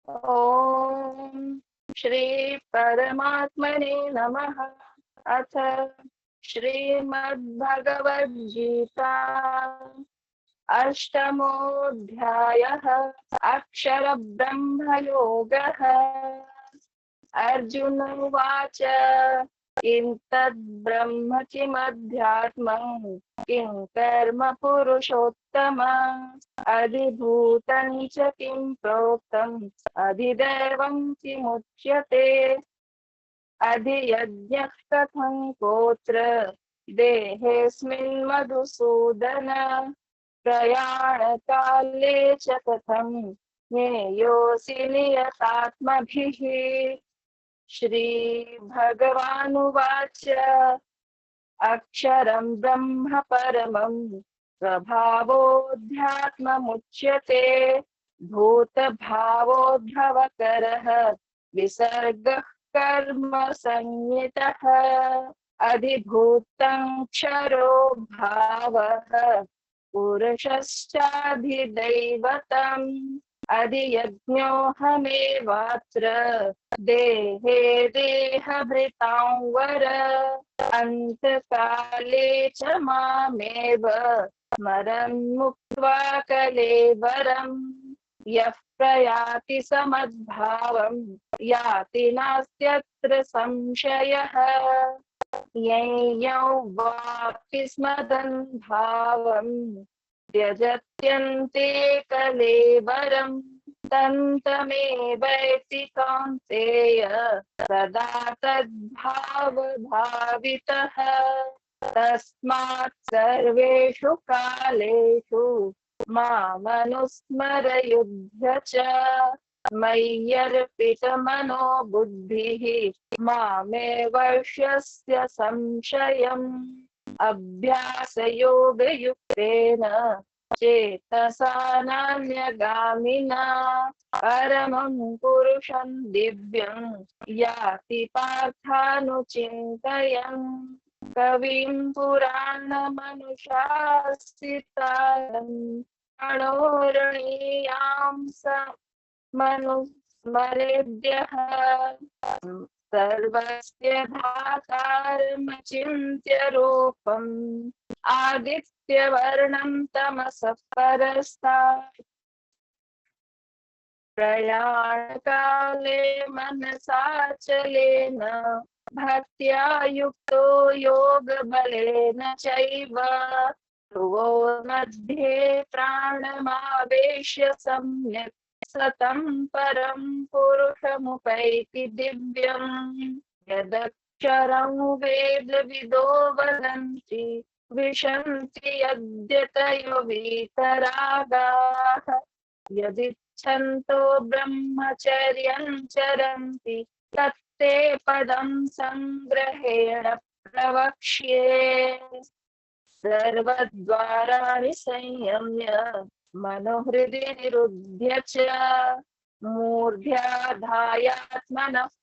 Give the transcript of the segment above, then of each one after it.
ओम श्री परमात्मने नमः। अथ श्रीमद्भगवद्गीता अष्टमोऽध्यायः। अक्षर ब्रह्म योगः। अर्जुन उवाच किं तद्ब्रह्म किमध्यात्मं किं कर्म पुरुषोत्तम अधिभूतं च किं प्रोक्तम् अधिदैवं किमुच्यते अधियज्ञः कथं कोत्र देहेऽस्मिन् मधुसूदन प्रयाणकाले च कथं ज्ञेयोऽसि नियतात्मभिः। श्रीभगवानुवाच अक्षरं ब्रह्म परमं स्वभावोऽध्यात्ममुच्यते भूतभावोद्भवकरः विसर्गः कर्म संज्ञितः अधिभूतं क्षरो भावः पुरुषश्चाधिदैवतम् अधियज्ञोऽहमेवात्र देहे देहभृतां वर अन्तकाले च मामेव स्मरन्मुक्त्वा कलेवरम् यः प्रयाति समद्भावं याति नास्त्यत्र संशयः ययौ वापि स्मदन्भावं त्यजत्यन्ते कलेवरम् तन्तमेवैति कौन्तेय सदा तद्भावभावितः तस्मात् सर्वेषु कालेषु मामनुस्मरयुध्य च मय्यर्पितमनो बुद्धिः मामे वर्ष्यस्य संशयम् अभ्यासयोगयुक्तेन चेतसा नान्यगामिना परमं पुरुषं दिव्यं याति पार्थानुचिन्तयन् कविं पुराणमनुशासितारम् अणोरणीयां मनुस्मरेभ्यः सर्वस्य धातारमचिन्त्य रूपम् आदित्यवर्णं तमसः परस्तात् प्रयाणकाले मनसाचलेन भक्त्या युक्तो योगबलेन चैव भ्रुवोर्मध्ये प्राणमावेश्य सम्यक् सतं परं पुरुषमुपैति दिव्यम् यदक्षरं वेदविदो वदन्ति विशन्ति यद्यतयो वीतरागाः यदिच्छन्तो ब्रह्मचर्यं चरन्ति तत्ते पदं संग्रहेण प्रवक्ष्ये सर्वद्वाराणि संयम्य मनोहृदि निरुध्य च मूर्ध्याधायात्मनः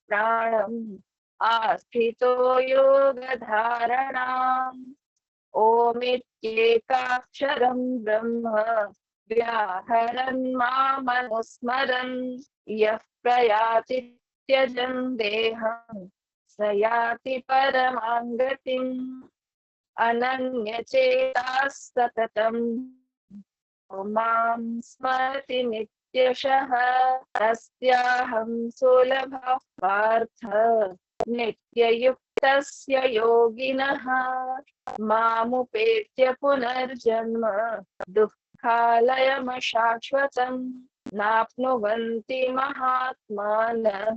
प्राणम् आस्थितो योगधारणाम् ओमित्येकाक्षरं ब्रह्म व्याहरन् मामनुस्मरन् यः प्रयाति त्यजन् देहं स याति परमां गतिम् अनन्यचेताः सततम् मां स्मरति नित्यशः तस्याहं सुलभः पार्थ नित्ययुक्तस्य योगिनः मामुपेत्य पुनर्जन्म दुःखालयमशाश्वतम् नाप्नुवन्ति महात्मानः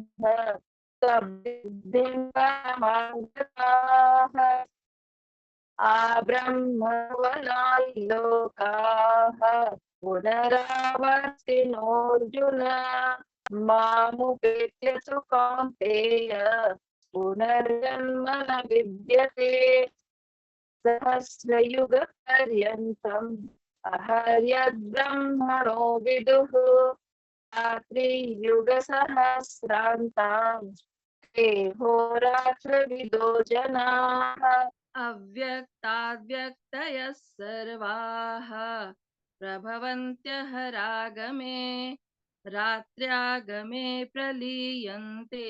तद्बुद्धिं परमां गताः आब्रह्मवनाः लोकाः पुनरावर्तिनोऽर्जुन मामुपेत्य तु कौन्तेय पुनर्जन्म न विद्यते सहस्रयुगपर्यन्तम् अहर्यद्ब्रह्मणो विदुः रात्रियुगसहस्रान्ताम् ते होरात्रविदो जनाः अव्यक्ताद्व्यक्तयः सर्वाः प्रभवन्त्यः रागमे रात्र्यागमे प्रलीयन्ते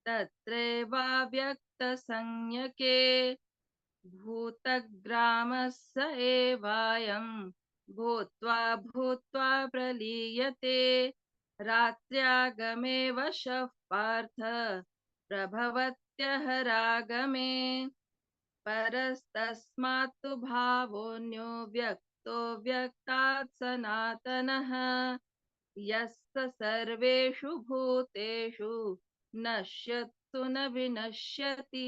तत्रैवाव्यक्तसंज्ञके भूतग्रामः स एवायं भूत्वा भूत्वा प्रलीयते रात्र्यागमे वशः पार्थ प्रभवत्यहरागमे परस्तस्मात् तु भावोऽन्यो व्यक्तो व्यक्तात् सनातनः यस्य सर्वेषु भूतेषु नश्यत्सु न विनश्यति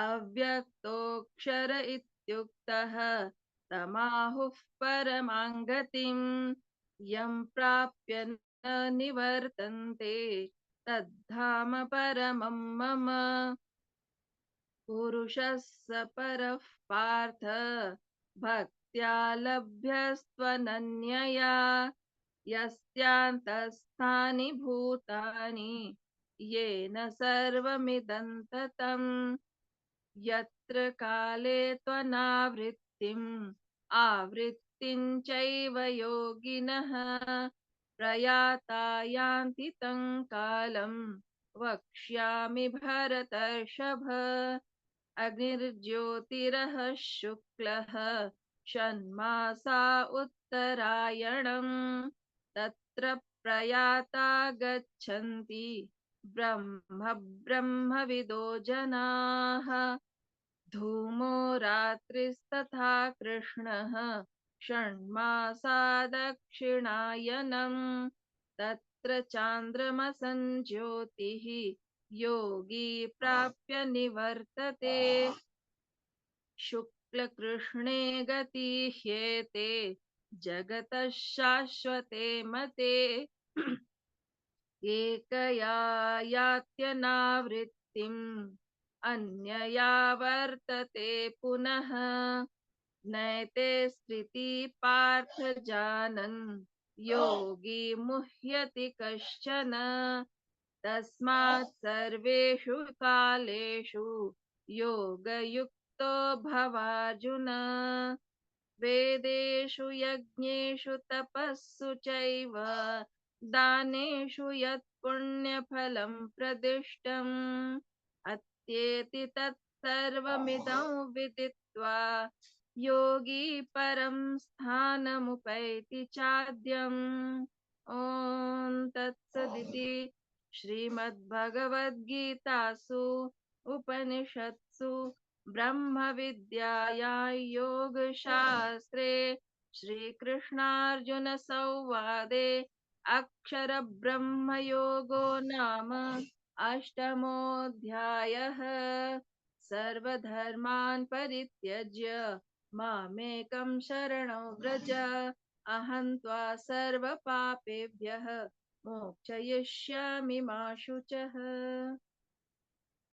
अव्यक्तोऽक्षर इत्युक्तः तमाहुः परमां गतिम् यं प्राप्य न निवर्तन्ते तद्धाम परमं मम पुरुषः स परः पार्थ भक्त्या लभ्यस्त्वनन्यया यस्यान्तःस्थानि भूतानि येन सर्वमिदं ततम् यत्र काले त्वनावृत्तिम् आवृत्तिं चैव योगिनः प्रयाता यान्ति तं कालं वक्ष्यामि भरतर्षभ अग्निर्ज्योतिरः शुक्लः षण्मासा उत्तरायणम् तत्र प्रयाता गच्छन्ति ब्रह्मविदो जनाः धूमो रात्रिस्तथा कृष्णः षण्मासा दक्षिणायनम् तत्र चान्द्रमसञ्ज्योतिः योगी प्राप्य निवर्तते शुक्लकृष्णे गतिह्येते जगतः शाश्वते मते एकया यात्यनावृत्तिम् अन्यया वर्तते पुनः नैते स्थिति पार्थ जानन् योगी मुह्यति कश्चन तस्मात् सर्वेषु कालेषु योगयुक्तो भवार्जुन वेदेषु यज्ञेषु तपस्सु चैव दानेषु यत् पुण्यफलं प्रदिष्टम् अत्येति तत्सर्वमिदं विदित्वा योगी परं स्थानमुपैति चाद्यम् ॐ तत्सदिति श्रीमद्भगवद्गीतासु उपनिषत्सु ब्रह्मविद्यायां योगशास्त्रे श्रीकृष्णार्जुनसंवादे अक्षरब्रह्मयोगो नाम अष्टमोऽध्यायः सर्वधर्मान् परित्यज्य मामेकं शरणं व्रज अहं त्वा सर्वपापेभ्यः मोक्षयिष्यामि मा शुचः।